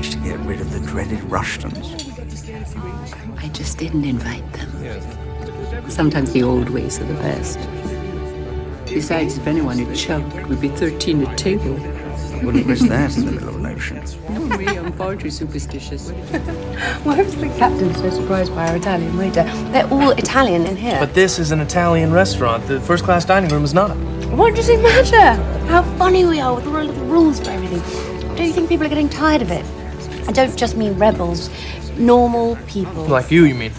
managed to get rid of the dreaded Rushtons? I just didn't invite them. Sometimes the old ways are the best. Besides, if anyone had choked, we'd be 13 at table. Wouldn't risk that in the middle of an ocean. No, me, I'm far too superstitious. Why was the captain so surprised by our Italian waiter? They're all Italian in here. But this is an Italian restaurant. The first-class dining room is not. What does it matter? How funny we are with all our little rules for everything. Don't you think people are getting tired of it? I don't just mean rebels. Normal people. Like you mean?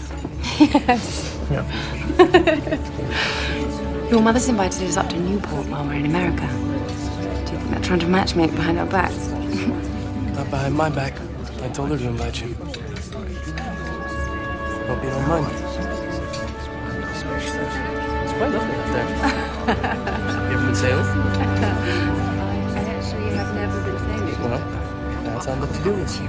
Yes. Yeah. Your mother's invited us up to Newport while we're in America. Do you think they're trying to matchmake behind our backs? Not behind my back. I told her to invite you. Hope you don't mind. It's quite lovely out there. You ever been sailing? I actually have never been sailing. Well, that's on the to-do list.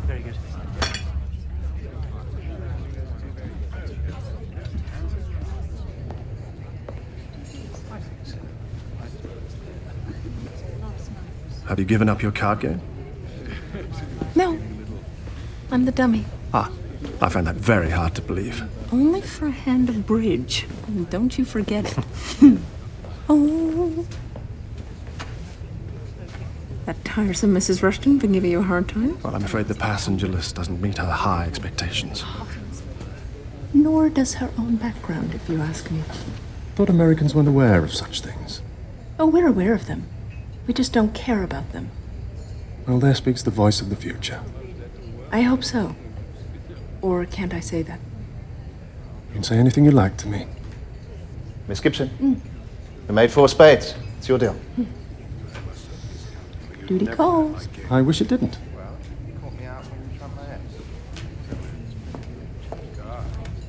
Very good. Have you given up your card game? No. I'm the dummy. Ah, I find that very hard to believe. Only for a hand of bridge. Don't you forget it. Oh. That tiresome Mrs. Rushton been giving you a hard time? Well, I'm afraid the passenger list doesn't meet her high expectations. Nor does her own background, if you ask me. Thought Americans weren't aware of such things. Oh, we're aware of them. We just don't care about them. Well, there speaks the voice of the future. I hope so. Or can't I say that? You can say anything you like to me. Miss Gibson, you made 4 spades. It's your deal. Duty calls. I wish it didn't.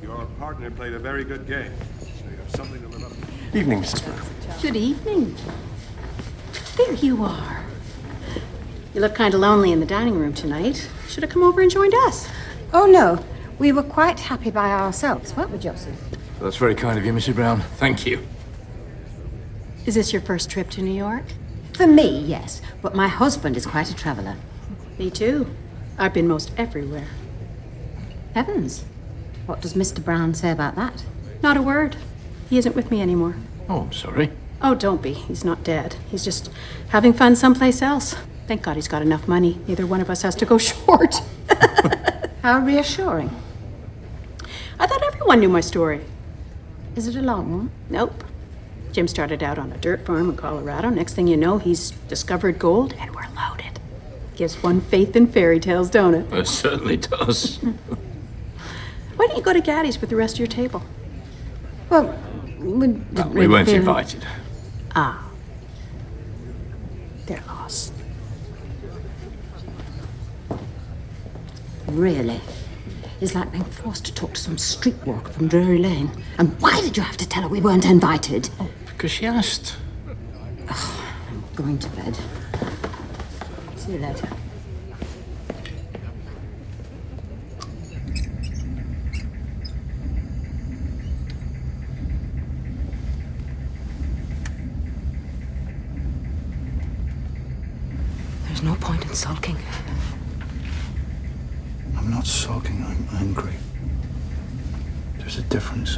Your partner played a very good game. So you have something to live up to. Evening, Mrs. Brown. Good evening. There you are. You look kind of lonely in the dining room tonight. Should have come over and joined us. Oh, no. We were quite happy by ourselves, weren't we, Joseph? That's very kind of you, Mrs. Brown. Thank you. Is this your first trip to New York? For me, yes. But my husband is quite a traveller. Me too. I've been most everywhere. Heavens. What does Mr. Brown say about that? Not a word. He isn't with me anymore. Oh, I'm sorry. Oh, don't be. He's not dead. He's just having fun someplace else. Thank God he's got enough money. Neither one of us has to go short. How reassuring. I thought everyone knew my story. Is it a long one? Nope. Jim started out on a dirt farm in Colorado. Next thing you know, he's discovered gold, and we're loaded. Gives one faith in fairy tales, don't it? It certainly does. Why don't you go to Gaddy's with the rest of your table? Well, we weren't invited. Ah. They're lost. Really? It's like being forced to talk to some streetwalker from Drury Lane. And why did you have to tell her we weren't invited? Because she asked. I'm going to bed. See you later. There's no point in sulking. I'm not sulking, I'm angry. There's a difference.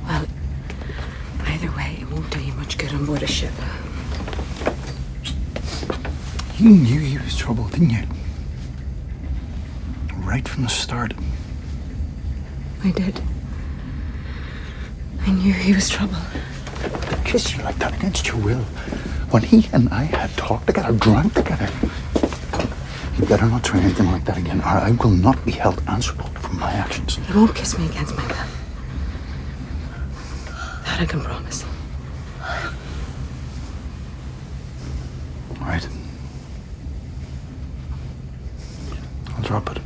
Well, either way, it won't do you much good on board a ship. You knew he was trouble, didn't you? Right from the start. I did. I knew he was trouble. To kiss you like that against your will. When he and I had talked together, drank together. You better not try anything like that again, or I will not be held answerable for my actions. He won't kiss me against my will. That I can promise. All right. I'll drop it.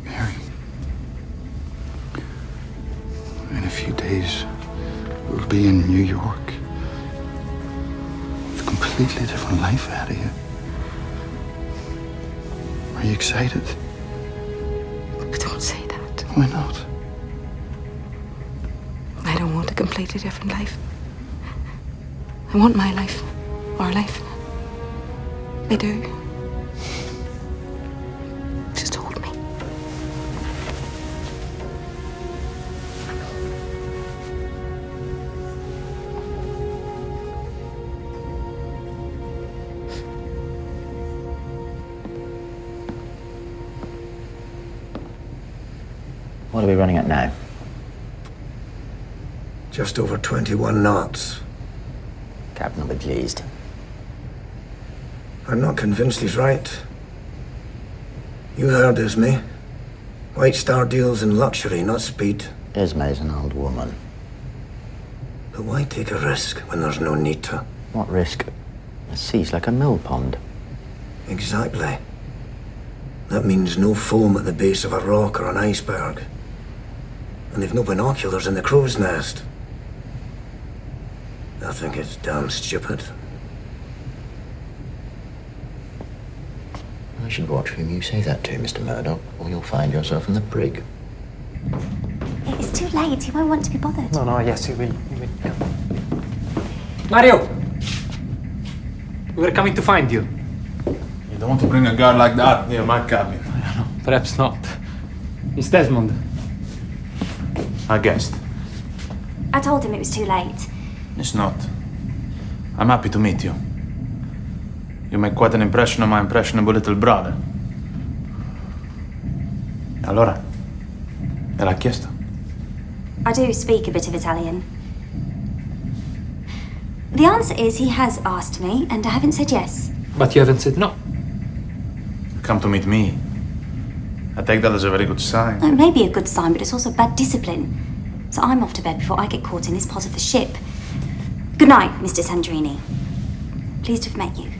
Mary, In a few days, we'll be in New York. With a completely different life ahead of you. Are you excited? Don't say that. Why not? I don't want a completely different life. I want my life. Our life. I do. Just hold me. What are we running at now? Just over 21 knots. Captain will be pleased. I'm not convinced he's right. You heard Esme. White Star deals in luxury, not speed. Esme's an old woman. But why take a risk when there's no need to? What risk? The sea's like a mill pond. Exactly. That means no foam at the base of a rock or an iceberg. And they've no binoculars in the crow's nest. I think it's damn stupid. I should watch whom you say that to, Mr. Murdoch, or you'll find yourself in the brig. It's too late. He won't want to be bothered. No, yes, he will. Mario! We were coming to find you. You don't want to bring a girl like that near my cabin. Perhaps not. Miss Desmond. I guessed. I told him it was too late. It's not. I'm happy to meet you. You make quite an impression on my impressionable little brother. Allora, te l'ha chiesto? I do speak a bit of Italian. The answer is he has asked me, and I haven't said yes. But you haven't said no. Come to meet me. I take that as a very good sign. It may be a good sign, but it's also bad discipline. So I'm off to bed before I get caught in this part of the ship. Good night, Mr. Sandrini. Pleased to have met you.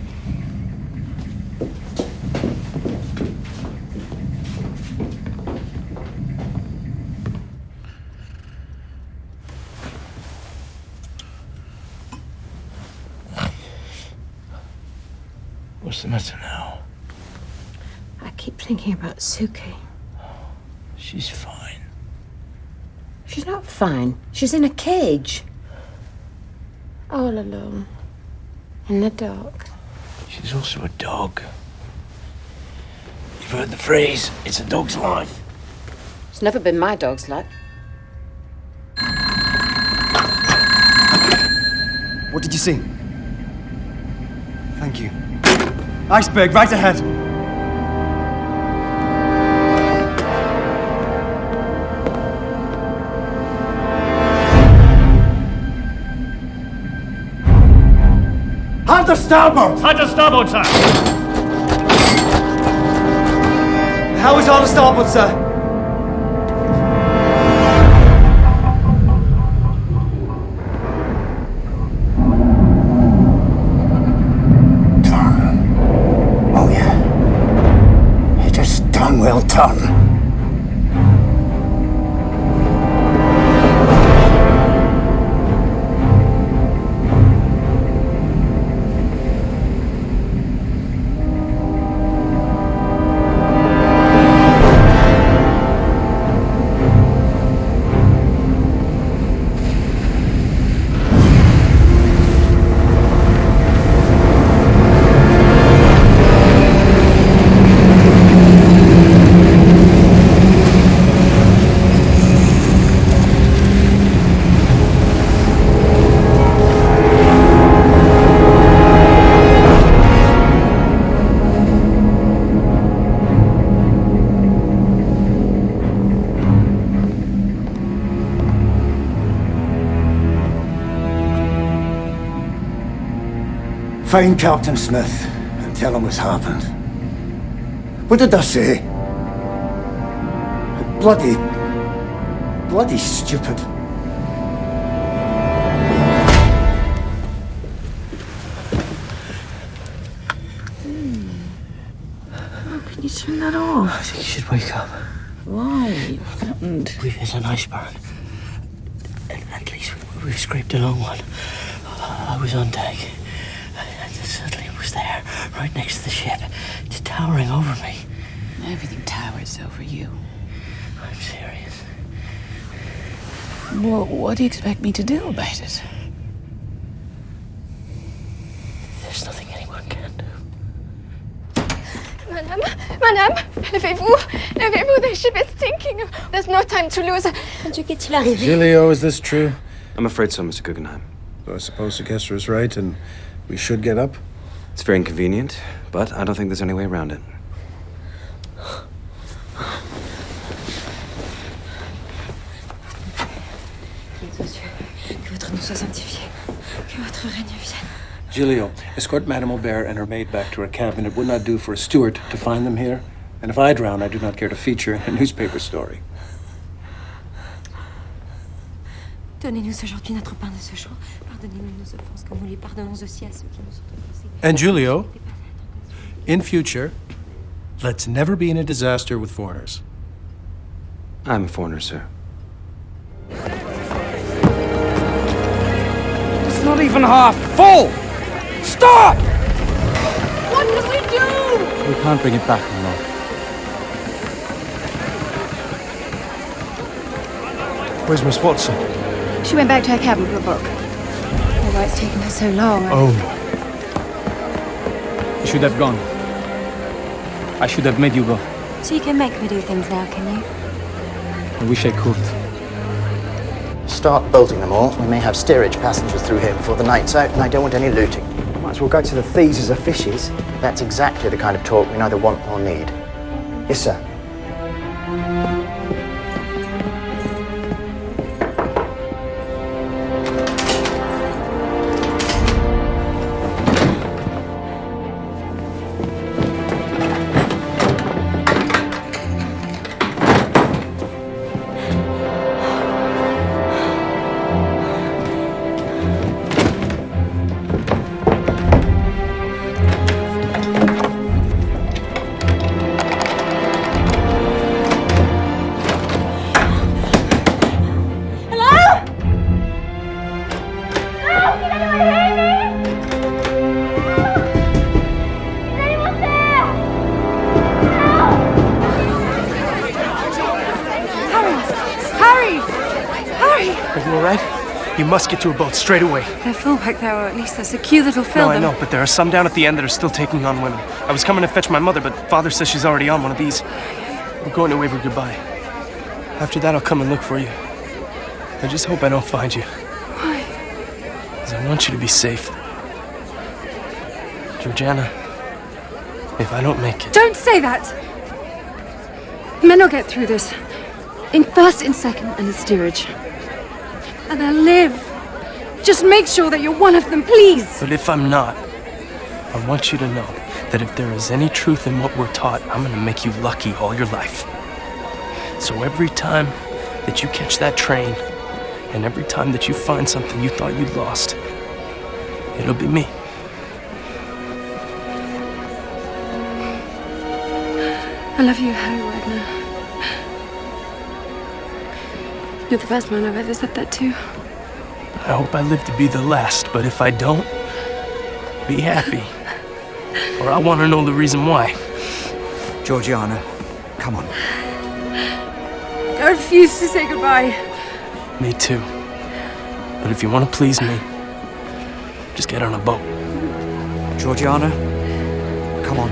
What's the matter now? I keep thinking about Suki. She's fine. She's not fine. She's in a cage. All alone. In the dark. She's also a dog. You've heard the phrase, it's a dog's life. It's never been my dog's life. What did you see? Thank you. Iceberg, right ahead. Hand to starboard! Hand to starboard, sir! How is all to starboard, sir? Well done. Find Captain Smith and tell him what's happened. What did I say? Bloody stupid. How can you turn that off? I think you should wake up. Why? What happened? We've hit an iceberg. We've scraped a long one. I was on deck. And suddenly it was there, right next to the ship, towering over me. Everything towers over you. I'm serious. Well, what do you expect me to do about it? There's nothing anyone can do. Madame, levez-vous. Levez-vous, the ship is sinking. There's no time to lose. Qu'est-il arrivé? Giulio, is this true? I'm afraid so, Mr. Guggenheim. So I suppose Sequester is right, and we should get up? It's very inconvenient, but I don't think there's any way around it. Que votre nom soit sanctifié. Que votre règne vienne. Giulio, escort Madame Aubert and her maid back to her cabin. It would not do for a steward to find them here. And if I drown, I do not care to feature in a newspaper story. Donnez-nous aujourd'hui notre pain de ce jour. Pardonnez-nous nos offenses, comme nous les pardonnons aussi à ceux qui nous sont offensés. And Giulio, in future, let's never be in a disaster with foreigners. I'm a foreigner, sir. It's not even half full! Stop! What can we do? We can't bring it back, my lord. Where's Miss Watson? She went back to her cabin for a book. Oh, why it's taken her so long. You should have gone. I should have made you go. So you can make me do things now, can you? I wish I could. Start bolting them all. We may have steerage passengers through here before the night's out, and I don't want any looting. Might as well go to the thieves as the fishes. That's exactly the kind of talk we neither want nor need. Yes, sir. You must get to a boat straight away. They're full back there, or at least there's a queue that'll fill them. No, I know, but there are some down at the end that are still taking on women. I was coming to fetch my mother, but Father says she's already on one of these. We're going to wave her goodbye. After that, I'll come and look for you. I just hope I don't find you. Why? Because I want you to be safe. Georgiana, if I don't make it... Don't say that! Men will get through this. In first, in second, and in steerage. And I'll live. Just make sure that you're one of them, please! But if I'm not, I want you to know that if there is any truth in what we're taught, I'm gonna make you lucky all your life. So every time that you catch that train, and every time that you find something you thought you'd lost, it'll be me. I love you, Harry Wagner. You're the first man I've ever said that to. I hope I live to be the last, but if I don't, be happy. Or I want to know the reason why. Georgiana, come on. I refuse to say goodbye. Me too. But if you want to please me, just get on a boat. Georgiana, come on.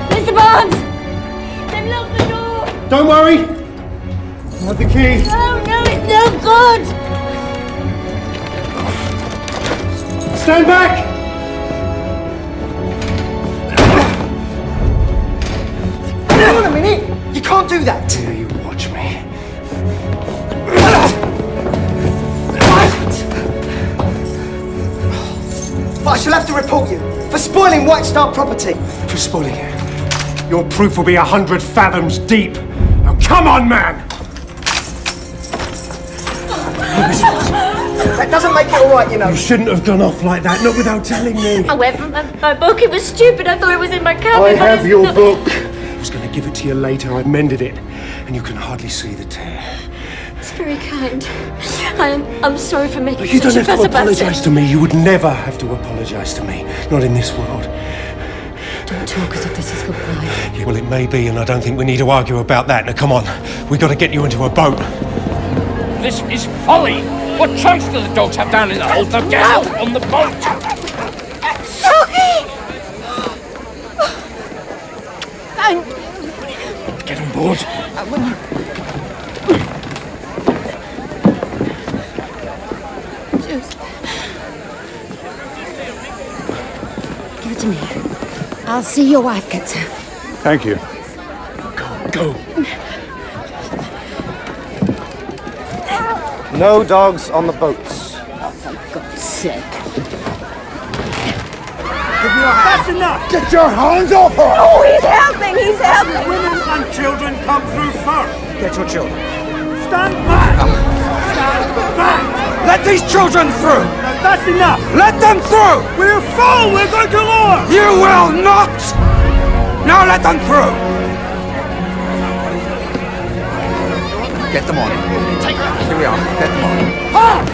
Mr. Barnes! They've locked the door! Don't worry! I have the key. Oh no, it's no good! Stand back! Hold on a minute! You can't do that! Here, you watch me. But I shall have to report you for spoiling White Star property. For spoiling it. Your proof will be 100 fathoms deep. Now come on, man! Miss Watson. That doesn't make it all right, you know. You shouldn't have gone off like that, not without telling me. I went for my book. It was stupid. I thought it was in my cabin. I have your book. I was going to give it to you later. I mended it, and you can hardly see the tear. It's very kind. I'm sorry for making You such don't a have fuss to about apologise it. to me. You would never have to apologise to me. Not in this world. Don't talk as if this is goodbye. Yeah, well, it may be, and I don't think we need to argue about that. Now, come on. We've got to get you into a boat. This is folly! What chance do the dogs have down in the hold? Now get out on the boat! Get on board. Give it to me. I'll see your wife gets her. Thank you. Go. No dogs on the boats. For God's sake. That's enough! Get your hands off her! Oh, he's helping! He's helping! Women and children come through first. Get your children. Stand back! Stand back! Let these children through! That's enough! Let them through! We're full! We're going to lower! You will not! Now let them through! Get them on. Here we are. Get them on. Halt!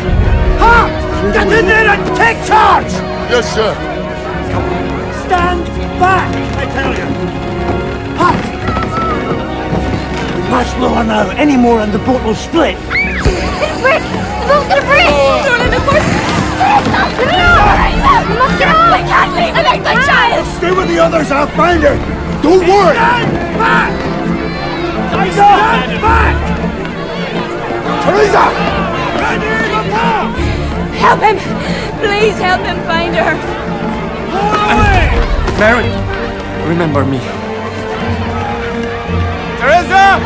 Halt! Get in there and take charge! Yes, sir. Stand back, I tell you! Halt! We must lower now. Any more and the boat will split. Break! The boat's gonna break! Jordan, of course! We must get out! We can't leave her like my child! Stay with the others. I'll find her. Don't worry. Stand back! Stand back! Teresa! Ready to go! Help him! Please help him find her! Pull away! Mary, remember me. Teresa!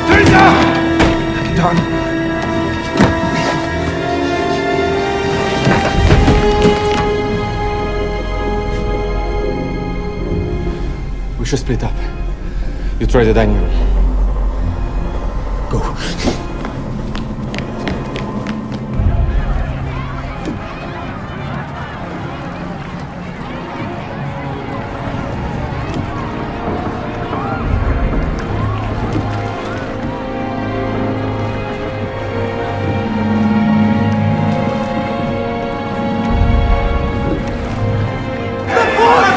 Teresa! Done. We should split up. You try the dining room. Go.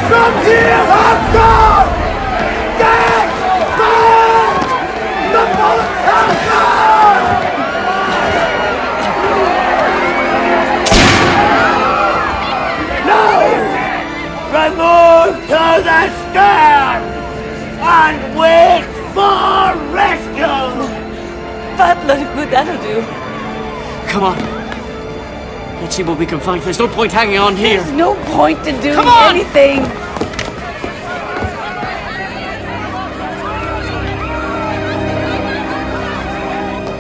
From here, have gone! Get back! The boat has gone! Now, remove to the stern and wait for rescue! But look what that'll do. Come on. Let's see what we can find. There's no point hanging on here. There's no point in doing Come on! anything.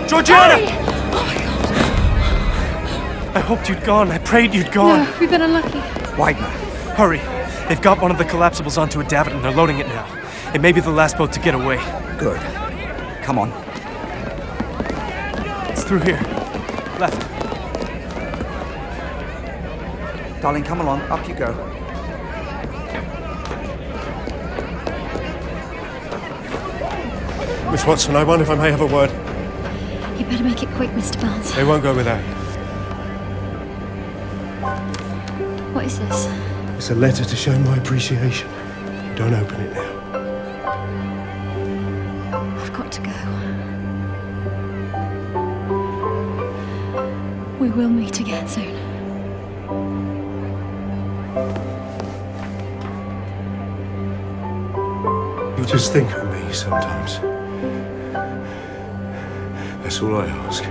Georgiana! I hoped you'd gone. I prayed you'd gone. No, we've been unlucky. Widener. Hurry. They've got one of the collapsibles onto a davit and they're loading it now. It may be the last boat to get away. Good. Come on. It's through here. Left. Darling, come along. Up you go. Miss Watson, I wonder if I may have a word. You better make it quick, Mr. Barnes. They won't go without you. What is this? It's a letter to show my appreciation. Don't open it now. I've got to go. We will meet again soon. You just think of me sometimes. That's all I ask.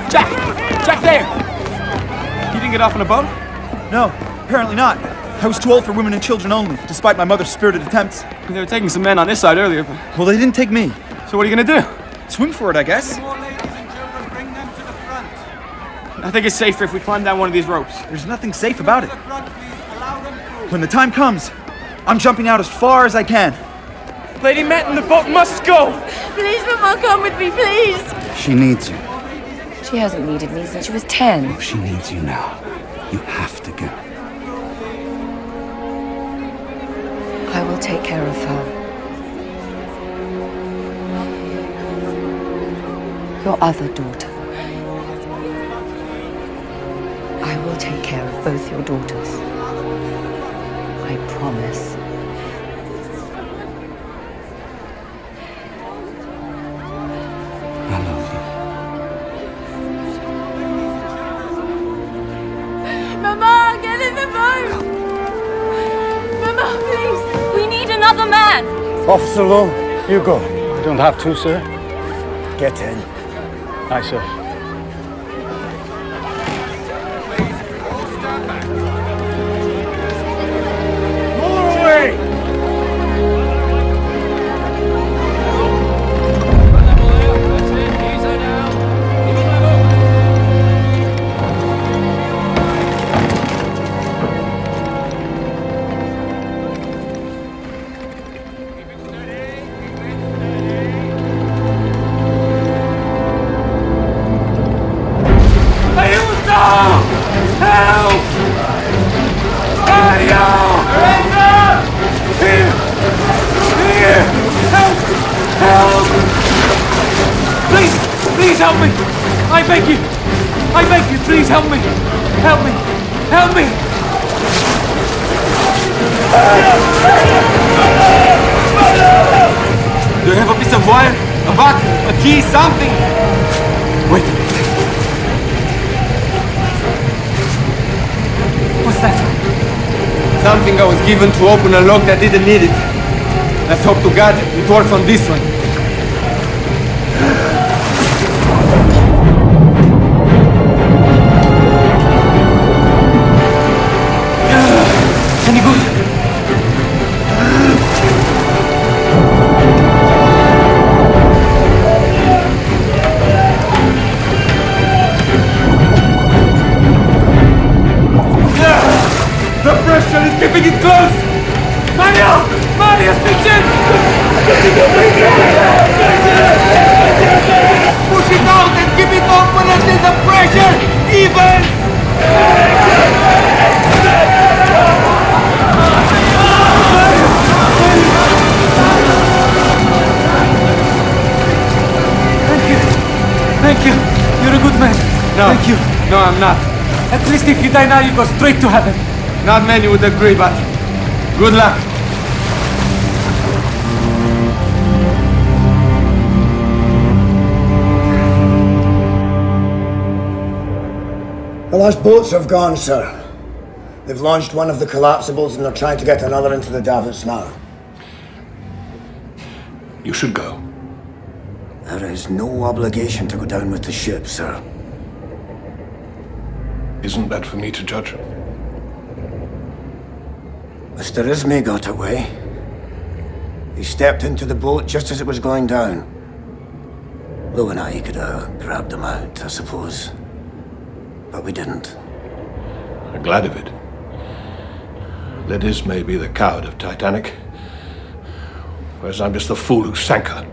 Jack! Jack, there! You didn't get off on a boat? No, apparently not. I was too old for women and children only, despite my mother's spirited attempts. They were taking some men on this side earlier, but... Well, they didn't take me. So what are you gonna do? Swim for it, I guess. I think it's safer if we climb down one of these ropes. There's nothing safe about it. When the time comes, I'm jumping out as far as I can. Lady Manton, the boat must go! Please, Mama, come with me, please. She needs you. She hasn't needed me since she was 10. She needs you now. You have to go. I will take care of her. Your other daughter. I will take care of both your daughters. I promise. I love you. Mama, get in the boat. Mama, please. We need another man. Officer Long, you go. I don't have to, sir. Get in. Aye, sir. Please help me! I beg you! I beg you, please help me! Help me! Help me! Do you have a piece of wire? A buck? A key? Something? Wait. What's that? Something I was given to open a lock that didn't need it. Let's hope to God it works on this one. Any good? The pressure is keeping it close! Mario! Mario, speak in! Push it out and keep it open until the pressure evens! Thank you. You're a good man. No. Thank you. No, I'm not. At least if you die now, you go straight to heaven. Not many would agree, but good luck. The last boats have gone, sir. They've launched one of the collapsibles and they're trying to get another into the davits now. You should go. There is no obligation to go down with the ship, sir. Isn't that for me to judge? Mr. Ismay got away. He stepped into the boat just as it was going down. Lou and I could have grabbed him out, I suppose. But we didn't. I'm glad of it. Let Ismay be the coward of Titanic, whereas I'm just the fool who sank her.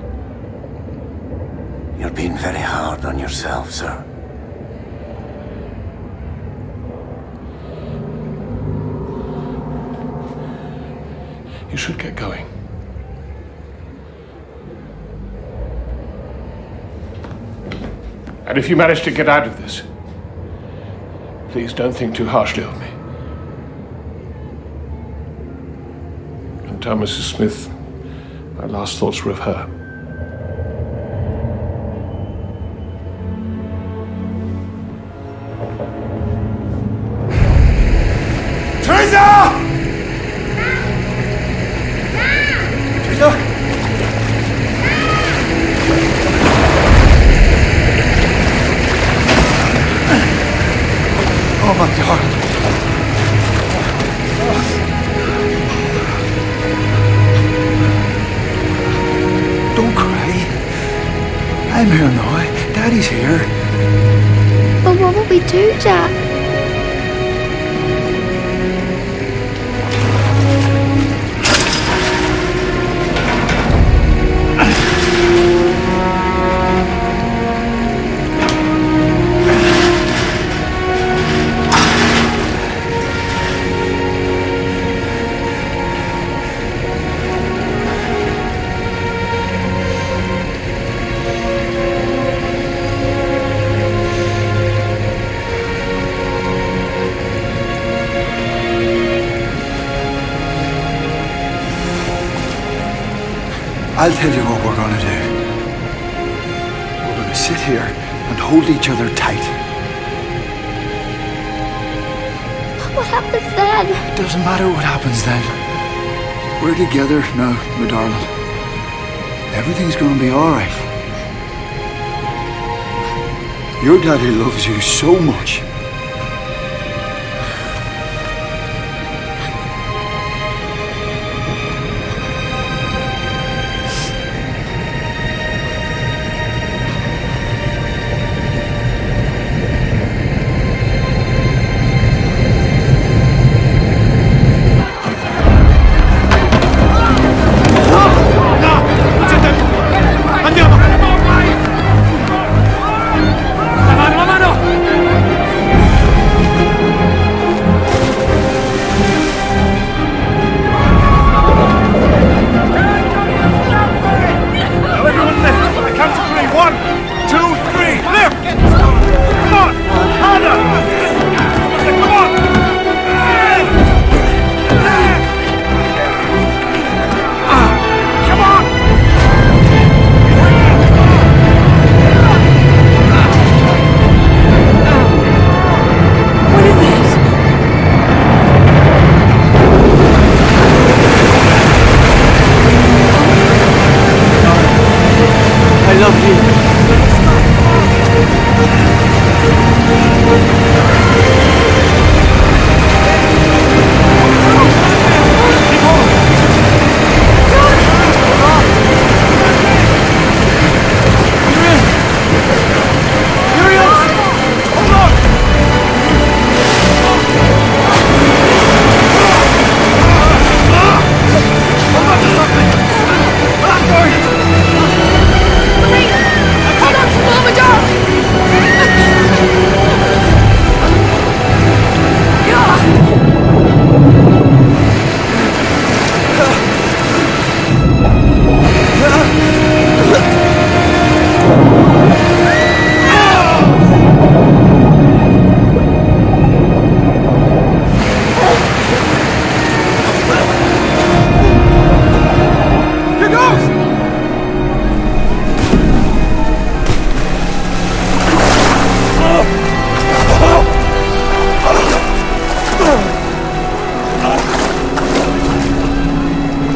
You're being very hard on yourself, sir. You should get going. And if you manage to get out of this, please don't think too harshly of me. And tell Mrs. Smith my last thoughts were of her. Teresa! Teresa? Oh, my God. Don't cry. I'm here now. Daddy's here. But what will we do, Jack? I'll tell you what we're going to do. We're going to sit here and hold each other tight. What happens then? It doesn't matter what happens then. We're together now, my darling. Everything's going to be all right. Your daddy loves you so much.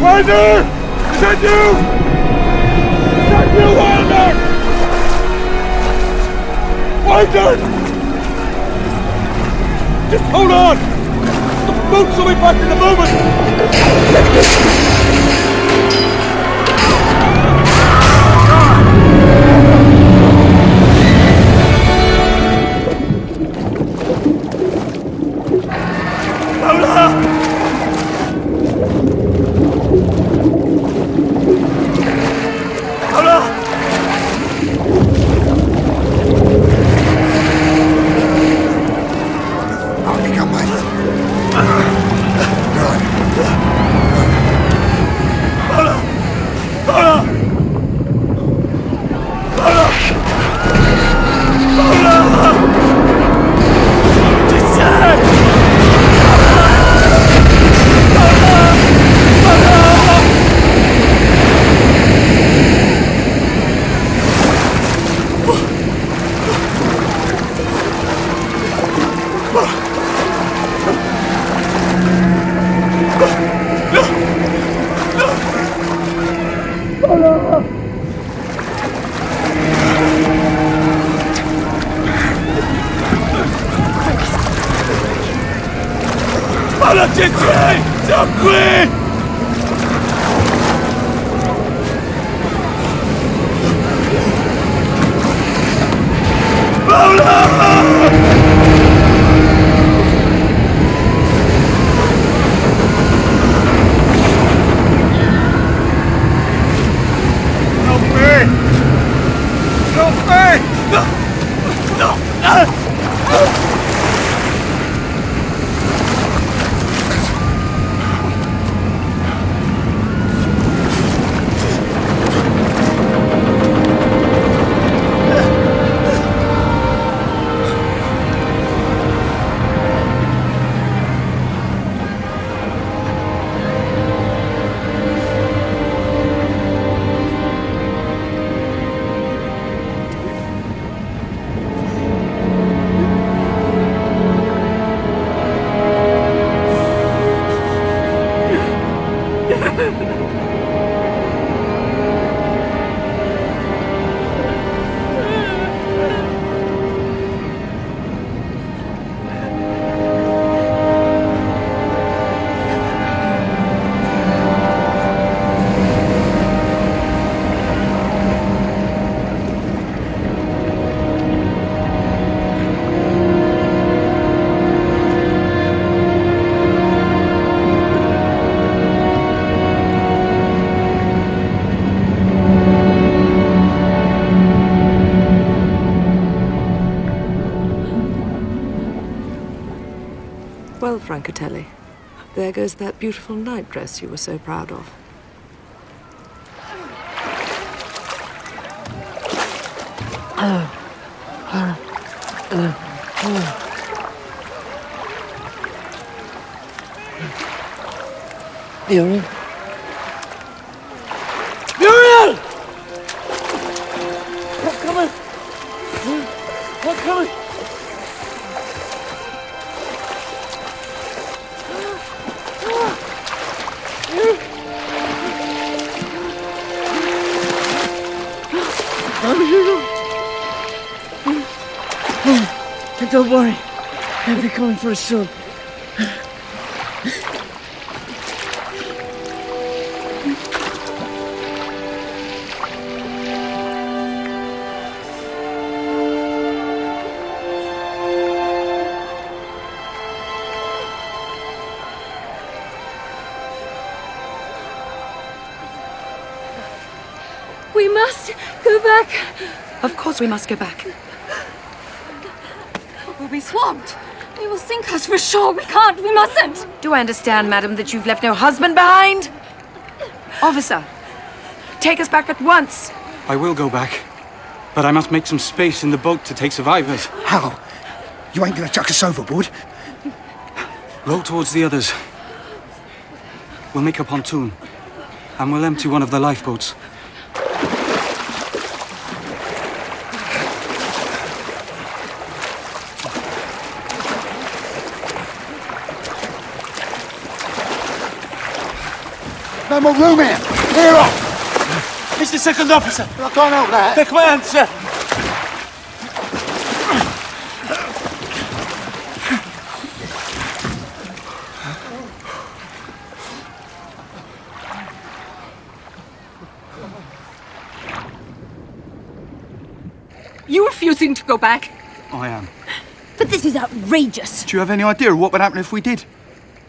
Wilder! Is that you? Is that you, Wilder? Wilder! Just hold on! The boats will be back in a moment! Well, Francatelli, there goes that beautiful nightdress you were so proud of. Muriel? Muriel! I'm coming! I'm coming! Don't worry. I'll be coming for us soon. We must go back. Of course we must go back. We'll be swamped. They will sink us for sure. We can't. We mustn't. Do I understand, madam, that you've left no husband behind? Officer, take us back at once. I will go back, but I must make some space in the boat to take survivors. How? You ain't gonna chuck us overboard? Row towards the others. We'll make a pontoon, and we'll empty one of the lifeboats. No more room here! Clear off! Mr. Second Officer! I can't help that. The command, sir! You refusing to go back? I am. But this is outrageous. Do you have any idea what would happen if we did?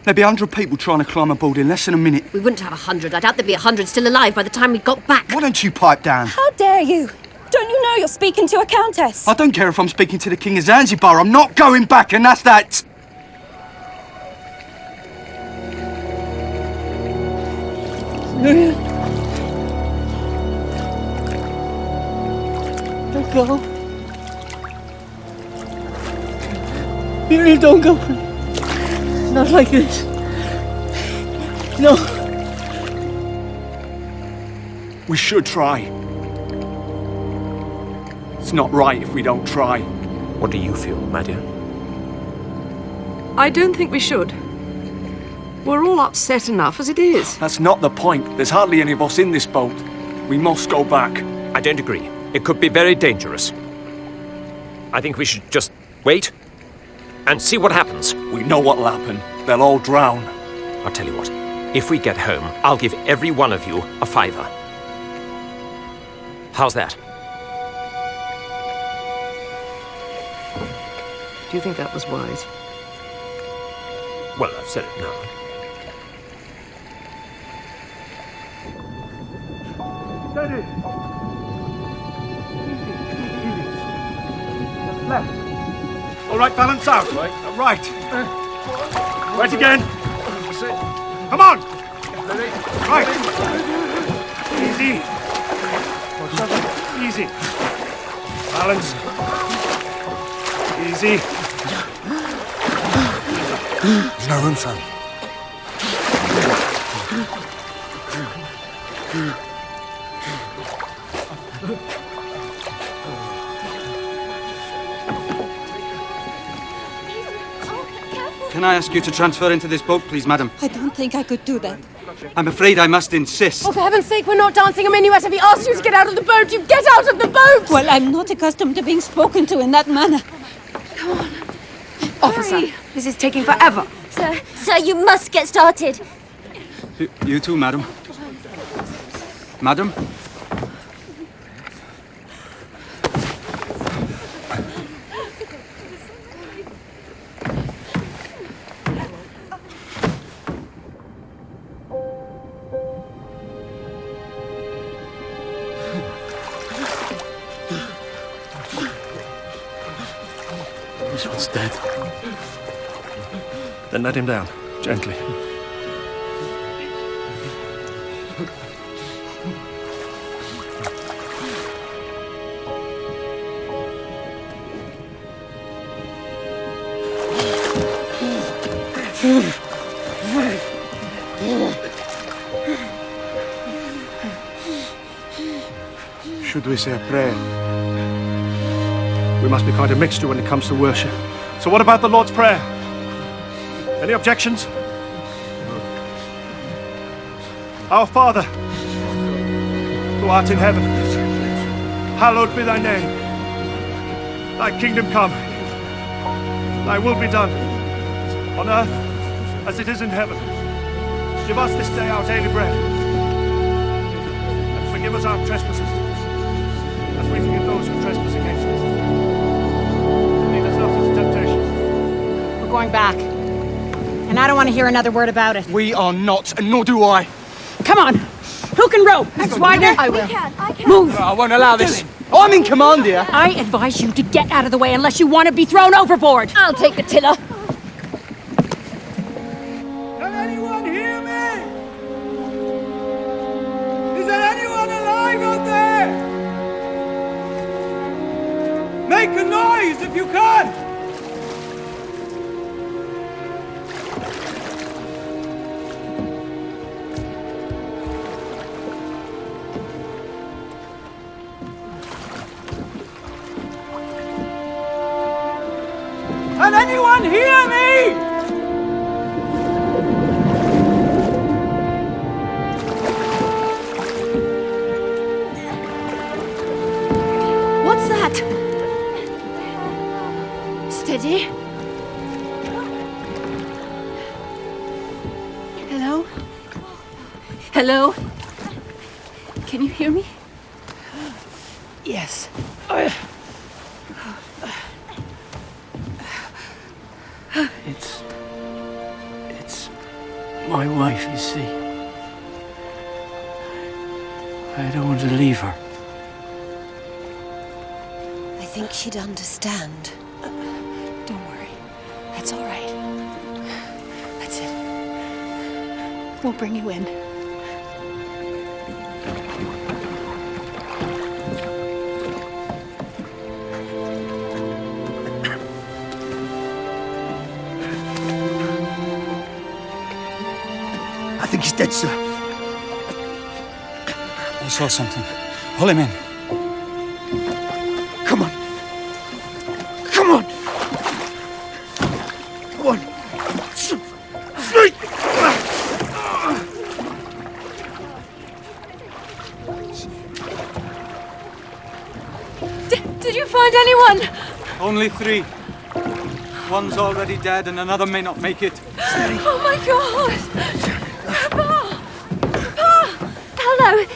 There'd be 100 people trying to climb aboard in less than a minute. We wouldn't have 100. I doubt there'd be 100 still alive by the time we got back. Why don't you pipe down? How dare you? Don't you know you're speaking to a countess? I don't care if I'm speaking to the King of Zanzibar. I'm not going back, and that's that. Muriel? Don't go. Muriel, don't go. Not like this. No. We should try. It's not right if we don't try. What do you feel, Madia? I don't think we should. We're all upset enough as it is. That's not the point. There's hardly any of us in this boat. We must go back. I don't agree. It could be very dangerous. I think we should just wait and see what happens. We know what'll happen. They'll all drown. I'll tell you what. If we get home, I'll give every one of you a $5. How's that? Do you think that was wise? Well, I've said it now. Steady. Left. All right, balance out. Right. Right again. Come on. Right. Easy. Easy. Balance. Easy. There's no room for him. Can I ask you to transfer into this boat, please, madam? I don't think I could do that. I'm afraid I must insist. Oh, for heaven's sake, we're not dancing a minuet. If he asks you to get out of the boat, you get out of the boat! Well, I'm not accustomed to being spoken to in that manner. Come on. Officer, this is taking forever. Sir, you must get started. You too, madam. Madam? This one's dead. Then let him down, gently. Should we say a prayer? We must be quite a mixture when it comes to worship. So what about the Lord's Prayer? Any objections? Our Father, who art in heaven, hallowed be thy name. Thy kingdom come. Thy will be done, on earth as it is in heaven. Give us this day our daily bread. And forgive us our trespasses, as we forgive those who trespass against us. And lead us not into temptation. We're going back. And I don't want to hear another word about it. We are not, and nor do I. Come on. Who can row? Mrs. Widener? I will. I can. Move. I won't allow this. Oh, I'm in command here. I advise you to get out of the way unless you want to be thrown overboard. I'll take the tiller. Can anyone hear me? Is there anyone alive out there? Make a noise if you can! Can anyone hear me? What's that? Steady. Hello? Hello? Can you hear me? Yes. It's my wife, you see. I don't want to leave her. I think she'd understand. Don't worry. That's all right. That's it. We'll bring you in. I think he's dead, sir. I saw something. Pull him in. Come on. Come on. Come on. Sleep. Did you find anyone? Only 3. One's already dead and another may not make it. Steady. Oh my God! Pa! Pa! Paolo!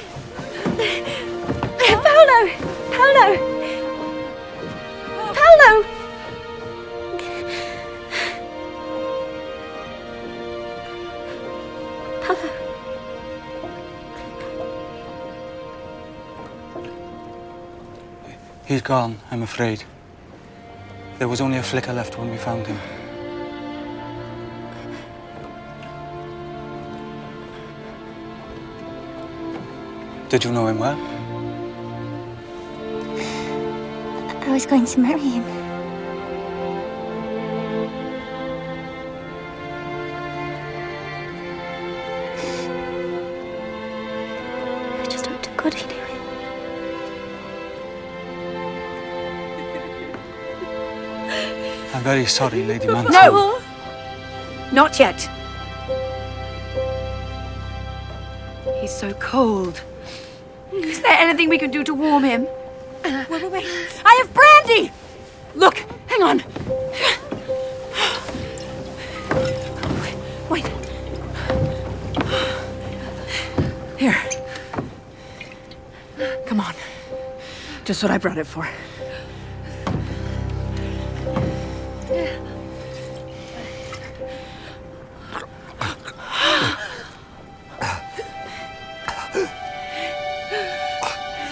Paolo! Paolo! Paolo! He's gone, I'm afraid. There was only a flicker left when we found him. Did you know him well? I was going to marry him. I just hope to God he knew it. I'm very sorry, Lady Mantle. No! Not yet. He's so cold. Is there anything we can do to warm him? Wait. I have brandy! Look, hang on. Wait. Here. Come on. Just what I brought it for.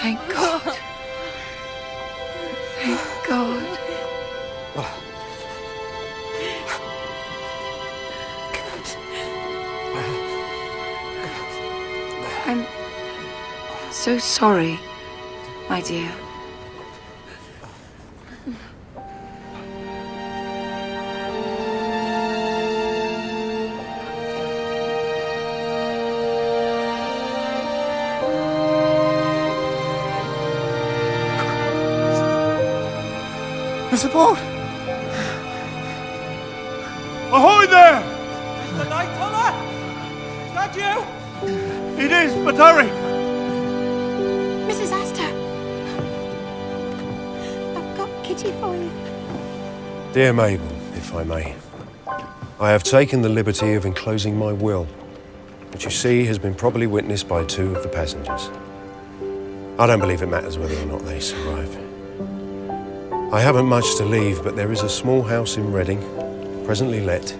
Thank God. Thank God. I'm so sorry, my dear. Mr. Bolt! Ahoy there! Mr. Lightoller! Is that you? It is, but hurry! Mrs. Astor! I've got Kitty for you. Dear Mabel, if I may, I have taken the liberty of enclosing my will, which you see has been properly witnessed by 2 of the passengers. I don't believe it matters whether or not they survive. I haven't much to leave, but there is a small house in Reading, presently let,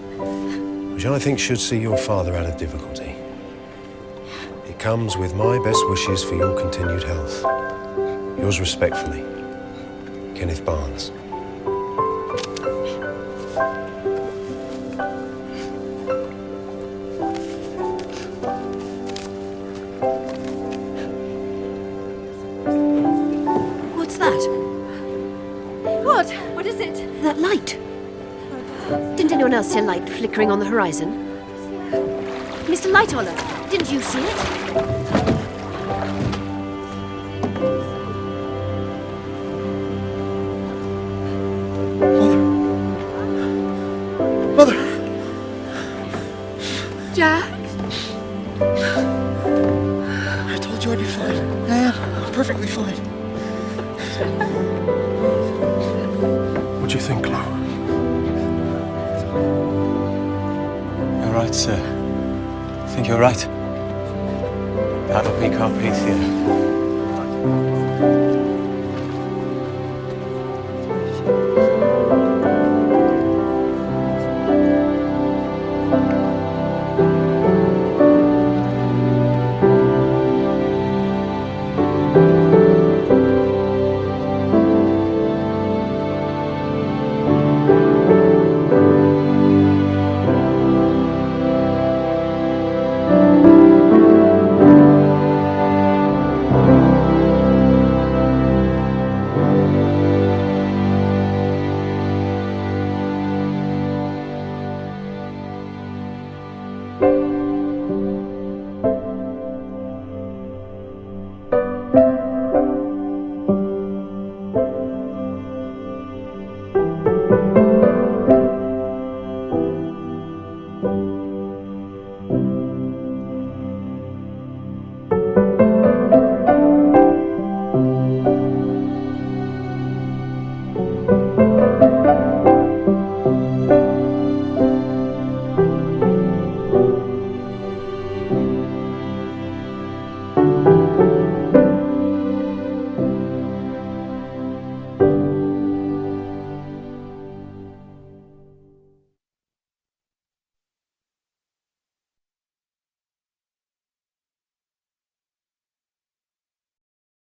which I think should see your father out of difficulty. It comes with my best wishes for your continued health. Yours respectfully, Kenneth Barnes. What's that? What is it? That light. Didn't anyone else see a light flickering on the horizon? Mr. Lightoller, didn't you see it? Mother! Jack? I told you I'd be fine. I am. I'm perfectly fine. What do you think, Chloe? You're right, sir. I think you're right. That'll be Carpathia.